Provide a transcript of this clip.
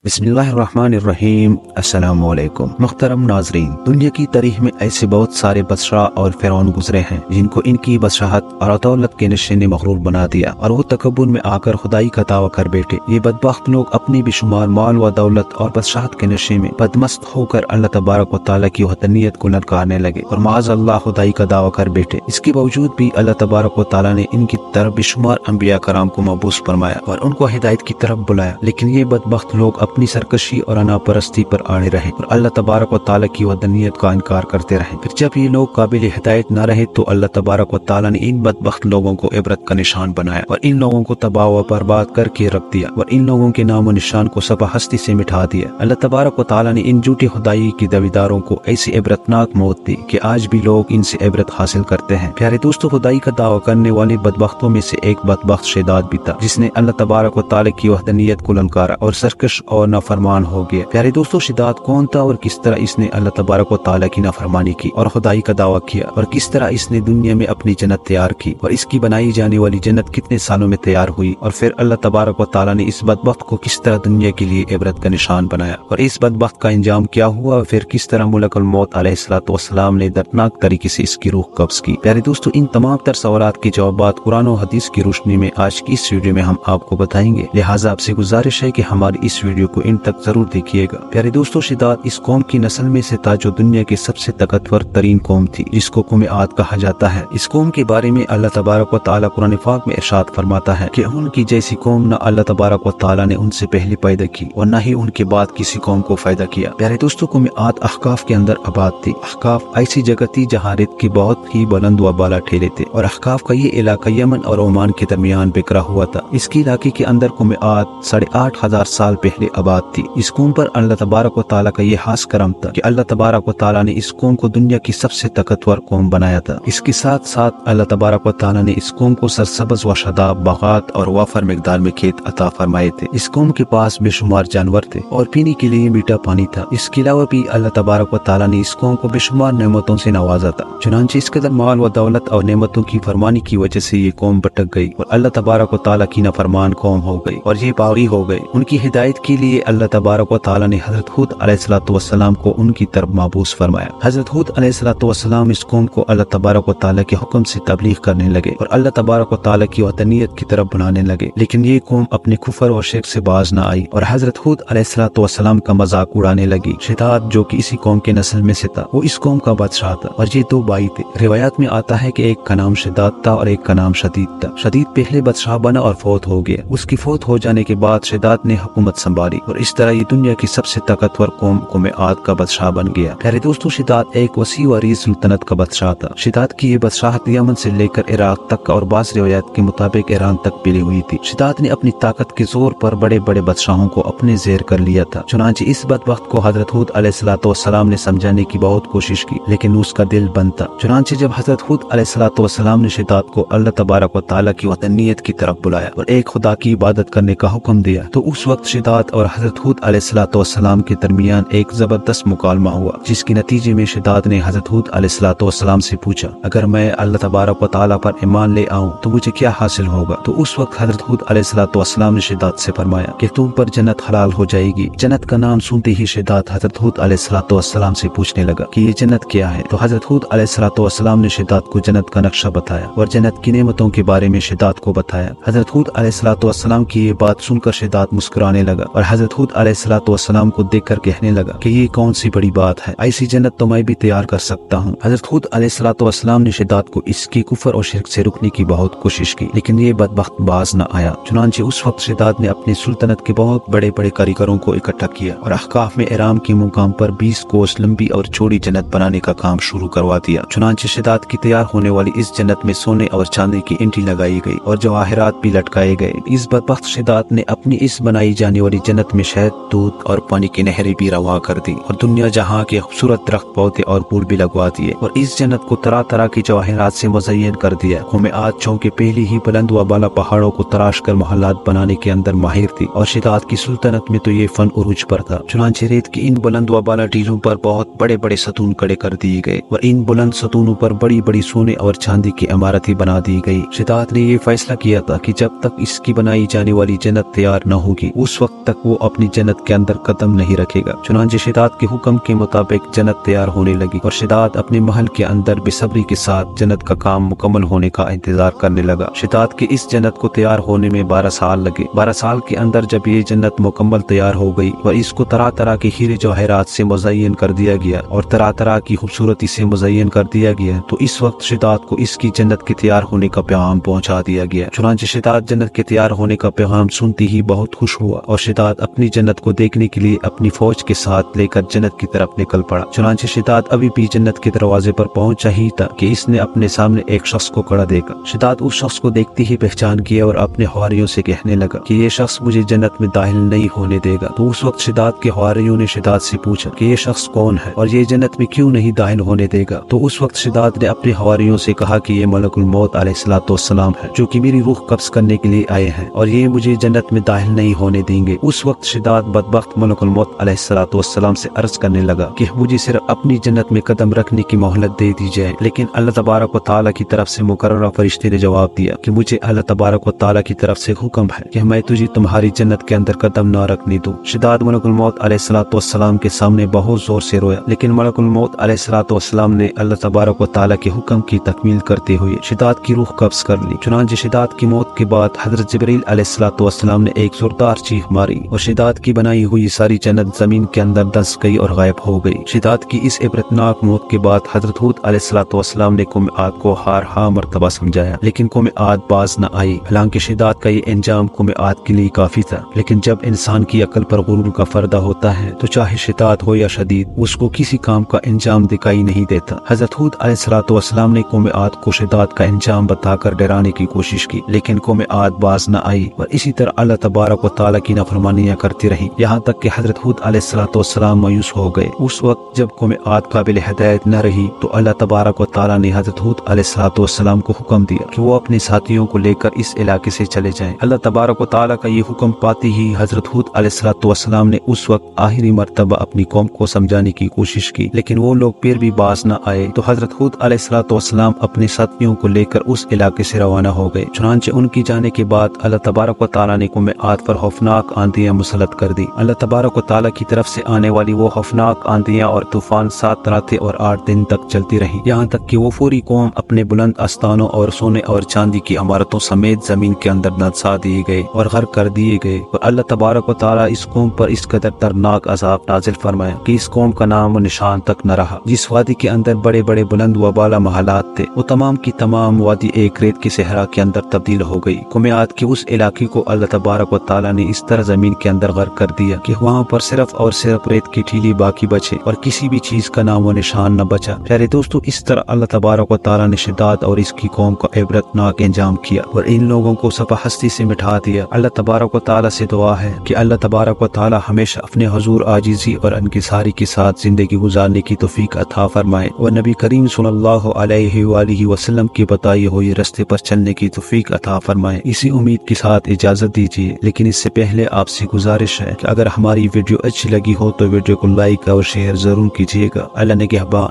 बिस्मिल्लाहिर्रहमानिर्रहीम। अस्सलाम वालेकुम। मुहतरम नाजरीन, दुनिया की तारीख में ऐसे बहुत सारे बादशाह और फिरौन गुजरे हैं जिनको इनकी बादशाहत और दौलत के नशे ने मगरूर बना दिया और वो तकब्बुर में आकर खुदाई का दावा कर बैठे। ये बदबख्त लोग अपनी बेशुमार माल व दौलत और बादशाहत के नशे में बदमस्त होकर अल्लाह तबारक व तआला की वहदानियत को ललकारने लगे और माअज़ल्लाह खुदाई का दावा कर बैठे। इसके बावजूद भी अल्लाह तबारक व तआला ने इनकी तरफ बेशुमार अंबिया कराम को मबूस फरमाया और उनको हिदायत की तरफ बुलाया, लेकिन ये बदबख्त लोग अपनी सरकशी और अनापरस्ती पर आड़े रहे और अल्लाह तबारक व तआला की वहदानियत का इनकार करते रहे। फिर जब ये लोग काबिल हिदायत न रहे तो अल्लाह तबारक व तआला ने इन बदबख्त लोगों को इबरत का निशान बनाया और इन लोगों को तबाह व बर्बाद करके रख दिया और इन लोगों के नाम व निशान को सबा हस्ती से मिटा दिया। अल्लाह तबारक व तआला ने इन झूठी खुदाई के दावेदारों को ऐसी इबरतनाक मौत दी कि आज भी लोग इनसे इबरत हासिल करते हैं। प्यारे दोस्तों, खुदाई का दावा करने वाले बदबख्तों में से एक बदबख्त शिदात भी था जिसने अल्लाह तबारक व तआला की वहदानियत को ललकारा और सरकश और नाफरमान हो गया। प्यारे दोस्तों, शिदात कौन था और किस तरह इसने अल्लाह तबारक व तआला की नाफरमानी की और खुदाई का दावा किया और किस तरह इसने दुनिया में अपनी जन्नत तैयार की और इसकी बनाई जाने वाली जन्नत कितने सालों में तैयार हुई और फिर अल्लाह तबारक व तआला ने इस बदबख्त को किस तरह दुनिया के लिए इबरत का निशान बनाया और इस बदबख्त का अंजाम क्या हुआ और फिर किस तरह मुलकुल मौत अलैहिस्सलातु वस्सलाम ने दर्दनाक तरीके से इसकी रूह कब्ज की। प्यारे दोस्तों, इन तमाम तर सवालात के जवाबात कुरान और हदीस की रोशनी में आज की इस वीडियो में हम आपको बताएंगे, लिहाजा आपसे गुजारिश है कि हमारी इस वीडियो को इन तक जरूर देखिएगा। प्यारे दोस्तों, शिदात इस कौम की नस्ल में से था जो दुनिया की सबसे ताकतवर तरीन कौम थी जिसको कौम आद कहा जाता है। इस कौम के बारे में अल्लाह तबारक व तआला कुरान पाक में इरशाद फरमाता है कि उनकी जैसी कौम न अल्लाह तबारक व तआला ने उनसे पहले पैदा की और न ही उनके बाद किसी कौम को फायदा किया। प्यारे दोस्तों, कौम आद अहकाफ के अंदर आबाद थी। अहकाफ ऐसी जगह थी जहाँ रेत के बहुत ही बुलंद व बाला ठेले थे और अहकाफ का ये इलाका यमन और ओमान के दरमियान बिखरा हुआ था। इसके इलाके के अंदर कौम आद 8,500 साल पहले आबाद थी। इस कौम पर अल्लाह तबारक व तआला का ये खास करम था कि अल्लाह तबारक व तआला ने इस कौम को दुनिया की सबसे ताकतवर कौम बनाया था। इसके साथ साथ अल्लाह तबारक व तआला ने इस कौम को सरसब्ज व शादाब बागात और वाफर मिकदार में खेत अता फरमाए थे। इस कौम के पास बेशुमार जानवर थे और पीने के लिए मीठा पानी था। इसके अलावा भी अल्लाह तबारक व तआला ने इस कौम को बेशुमार नेमतों से नवाजा था। चुनांचे इस कदर माल व दौलत और नेमतों की फरमानी की वजह से ये कौम भटक गई और अल्लाह तबारक व तआला की नाफरमान कौम हो गई और ये बागी हो गए। उनकी हिदायत के लिए अल्लाह तबारक व तआला ने हजरत हूद अलैहिस्सलातु वस्सलाम को उनकी तरफ माबूस फरमाया। हजरत हूद अलैहिस्सलातु वस्सलाम इस कौम को अल्लाह तबारक व तआला के हुक्म से तबलीग करने लगे और अल्लाह तबारक व तआला की वतनियत की तरफ बनाने लगे, लेकिन ये कौम अपने कुफर और शिर्क से बाज न आई और हजरत हूद अलैहिस्सलातु वस्सलाम का मजाक उड़ाने लगी। शिदात जो कि इसी कौम के नस्ल में से था, वो इस कौम का बादशाह था और ये दो भाई थे। रिवायात में आता है कि एक का नाम शिदात था और एक का नाम शदीद था। शदीद पहले बादशाह बना और फौत हो गया। उसकी फौत हो जाने के बाद शिदात ने हुकूमत संभाली और इस तरह ये दुनिया की सबसे ताकतवर कौम आद का बादशाह बन गया। प्यारे दोस्तों, शिदात एक वसी व अरीज सुल्तनत का बादशाह था। शिदात की ये बादशाहत यमन से लेकर इराक तक और बाज़ रिवायत के मुताबिक ईरान तक फैली हुई थी। शिदात ने अपनी ताकत के जोर पर बड़े बड़े बादशाहों को अपने जेर कर लिया था। चुनांचे इस बदबख्त को हजरत हूद अलैहिस्सलातु वस्सलाम ने समझाने की बहुत कोशिश की, लेकिन उसका दिल बंद था। चुनांचे जब हजरत हूद अलैहिस्सलातु वस्सलाम ने शिदात को अल्लाह तबारक व तआला की वतनियत की तरफ बुलाया और एक खुदा की इबादत करने का हुक्म दिया, तो उस वक्त शिदात और हजरत हूद अलैहिस्सलातु वस्सलाम के दरमियान एक जबरदस्त मुकालमा हुआ, जिसके नतीजे में शिदात ने हजरत हूद अलैहिस्सलातु वस्सलाम से पूछा, अगर मैं अल्लाह तबारक व तआला पर ईमान ले आऊं तो मुझे क्या हासिल होगा? तो उस वक्त हजरत हूद अलैहिस्सलातु वस्सलाम ने शिदात से फरमाया कि तुम पर जन्नत हलाल हो जाएगी। जन्नत का नाम सुनते ही शिदात हजरत हूद अलैहिस्सलातु वस्सलाम से पूछने लगा कि ये जन्नत क्या है? तो हजरत हूद अलैहिस्सलातु वस्सलाम ने शिदात को जन्नत का नक्शा बताया और जन्नत की नेमतों के बारे में शिदात को बताया। हजरत हूद अलैहिस्सलातु वस्सलाम की ये बात सुनकर शिदात मुस्कुराने लगा और हजरत हूद अलैहिस्सलातु वस्सलाम को देखकर कहने लगा कि ये कौन सी बड़ी बात है, ऐसी जन्नत तो मैं भी तैयार कर सकता हूँ। हजरत हूद अलैहिस्सलातु वस्सलाम ने शिदात को इसकी कुफर और शिर्क से रुकने की बहुत कोशिश की, लेकिन ये बदबख्त बाज न आया। चुनांचे उस वक्त शिदात ने अपनी सुल्तनत के बहुत बड़े बड़े कारीगरों को इकट्ठा किया और अहकाफ में इराम के मुकाम पर 20 कोस लंबी और चौड़ी जन्नत बनाने का काम शुरू करवा दिया। चुनांचे शिदात की तैयार होने वाली इस जन्नत में सोने और चांदी की ईंटें लगाई गई और जवाहरात भी लटकाए गए। इस बदबख्त शिदात ने अपनी इस बनाई जाने वाली जन्नत में शहद, दूध और पानी की नहरें भी रवा कर दी और दुनिया जहाँ के खूबसूरत दरख्त, पौधे और फूल भी लगवा दिए और इस जन्नत को तरह तरह की जवाहरात से मुज़य्यन कर दिया। कौम आद चौके पहले ही बुलंद व बाला पहाड़ों को तराश कर महल्लात बनाने के अंदर माहिर थी और शिदात की सुल्तनत में तो ये फन उरूज पर था। चुनांचे रेत की इन बुलंद व बाला टीलों पर बहुत बड़े बड़े सतून खड़े कर दिए गए और इन बुलंद सतूनों पर बड़ी बड़ी सोने और चांदी की इमारतें बना दी गई। शिदात ने ये फैसला किया था कि जब तक इसकी बनाई जाने वाली जन्नत तैयार न होगी उस वक्त तक वो अपनी जन्नत के अंदर कदम नहीं रखेगा। चुनांचे शिदात के हुक्म के मुताबिक जन्नत तैयार होने लगी और शिदात अपने महल के अंदर बेसब्री के साथ जन्नत का काम मुकम्मल होने का इंतजार करने लगा। शिदात की इस जन्नत को तैयार होने में 12 साल लगे। 12 साल के अंदर जब ये जन्नत मुकम्मल तैयार हो गई और इसको तरह तरह के हीरे जवाहरात से मुज़य्यन कर दिया गया और तरह तरह की खूबसूरती से मुज़य्यन कर दिया गया, तो इस वक्त शिदात को इसकी जन्नत के तैयार होने का पैगाम पहुंचा दिया गया। चुनांचे शिदात जन्नत के तैयार होने का पैगाम सुनती ही बहुत खुश हुआ और शिदात अपनी जन्नत को देखने के लिए अपनी फौज के साथ लेकर जन्नत की तरफ निकल पड़ा। चुनांचे शिदात अभी भी जन्नत के दरवाजे पर पहुंचा ही था कि इसने अपने सामने एक शख्स को खड़ा देखा। शिदात उस शख्स को देखते ही पहचान किया और अपने हवारियों से कहने लगा कि ये शख्स मुझे जन्नत में दाखिल नहीं होने देगा। तो उस वक्त शिदात के हवारियों ने शिदात से पूछा कि ये शख्स कौन है और ये जन्नत में क्यों नहीं दाखिल होने देगा। तो उस वक्त शिदात ने अपने हवारियों से कहा कि ये मलकुल मौत अलैहिस्सलाम है जो कि मेरी रूह कब्ज करने के लिए आए हैं और ये मुझे जन्नत में दाखिल नहीं होने देंगे। उस वक्त शिदात बदबख्त मलकुल मौत अलैहिस्सलाम से अर्ज करने लगा कि मुझे सिर्फ अपनी जन्नत में कदम रखने की मोहलत दे दी जाए। लेकिन अल्लाह तबारक व तआला की तरफ से मुकर्रर फरिश्ते ने जवाब दिया कि मुझे अल्लाह तबारक व तआला की तरफ से हुक्म है कि मैं तुझे तुम्हारी जन्नत के अंदर कदम न रखने दूं। शिदात मलकुल मौत अलैहिस्सलाम के सामने बहुत जोर से रोया, लेकिन मलकुल मौत अलैहिस्सलाम ने अल्लाह तबारक व तआला के हुक्म की तकमील करते हुए शिदात की रूह कब्ज कर ली। चुनांचे शिदात की मौत के बाद हजरत जिब्रील अलैहिस्सलाम ने एक जोरदार चीख मारी और शिदात की बनाई हुई सारी जन्नत जमीन के अंदर धंस गई और गायब हो गई। शिदात की इस इबरतनाक मौत के बाद हजरत हूद अलैहिस्सलाम ने कौम आद को हार मर्तबा समझाया, लेकिन कौम आद बाज न आई। हालांकि शिदात का ये अंजाम कौम आद के लिए काफी था, लेकिन जब इंसान की अकल पर गुरूर का पर्दा होता है तो चाहे शिदात हो या शदीद, उसको किसी काम का अंजाम दिखाई नहीं देता। हजरत हूद अलैहिस्सलाम ने कौम आद को शिदात का अंजाम बताकर डराने की कोशिश की, लेकिन कौम आद बाज न आई और इसी तरह अल्लाह तबारक व तआला की नाफरमानियां करती रही, यहाँ तक कि हजरत हूद अलैहिस्सलाम मायूस हो गए। उस वक्त जब कौम आद काबिल हिदायत न रही तो अल्लाह तबारक व तआला ने हजरत हूद अलैहिस्सलाम को हुक्म दिया कि वो अपने साथियों को लेकर इस इलाके से चले जाएं। अल्लाह तबारक व तआला का ये हुक्म पाते ही हजरत हूद अलैहिस्सलाम ने उस वक्त आखिरी मर्तबा अपनी कौम को समझाने की कोशिश की, लेकिन वो लोग फिर भी बाज न आए। तो हजरत हूद अलैहिस्सलाम अपने साथियों को लेकर उस इलाके से रवाना हो गए। चुनांचे उनकी जाने के बाद अल्लाह तबारक व तआला ने कौम आद पर खौफनाक आंधियां मुसल्लत कर दी। अल्लाह तबारक व तआला की तरफ से आने वाली वो खौफनाक आंधियां और तूफान 7 रातें और 8 दिन तक चलती रही, यहाँ तक कि वो पूरी कौम अपने बुलंद आस्थानों और सोने और चांदी की इमारतों समेत जमीन के अंदर नसा दिए गए और गर्क कर दिए गए। और अल्लाह तबारक व तआला इस कौम पर इस कदर दर्दनाक अज़ाब नाजिल फरमाया कि इस कौम का नाम और निशान तक न रहा। जिस वादी के अंदर बड़े बड़े बुलंद व बाला महलात थे, वो तमाम की तमाम वादी एक रेत की सहरा के अंदर तब्दील हो गई। कौम आद के उस इलाके को अल्लाह तबारक व तआला ने इस तरह जमीन के अंदर गर्क कर दिया कि वहाँ पर सिर्फ और सिर्फ रेत की ठीली बाकी बचे और किसी भी चीज का नाम व निशान न बचा। प्यारे दोस्तों, इस तरह अल्लाह तबारक व तआला ने शिदात और इसकी कौम का इबरतनाक इंजाम किया और इन लोगों को सफा हस्ती से मिटा दिया। अल्लाह तबारक व तआला से दुआ है कि अल्लाह तबारक व तआला हमेशा अपने हुजूर आजिज़ी और इनकिसारी के साथ जिंदगी गुजारने की तौफीक अता फरमाए और नबी करीम सल्लल्लाहु अलैहि वसल्लम के बताए हुए रास्ते पर चलने की तौफीक अता फरमाए। इसी उम्मीद के साथ इजाजत दीजिए, लेकिन इससे पहले आपसे गुजारिश है कि अगर हमारी वीडियो अच्छी लगी हो तो वीडियो को लाइक और शेयर जरूर कीजिएगा। अल्लाह निगहबान।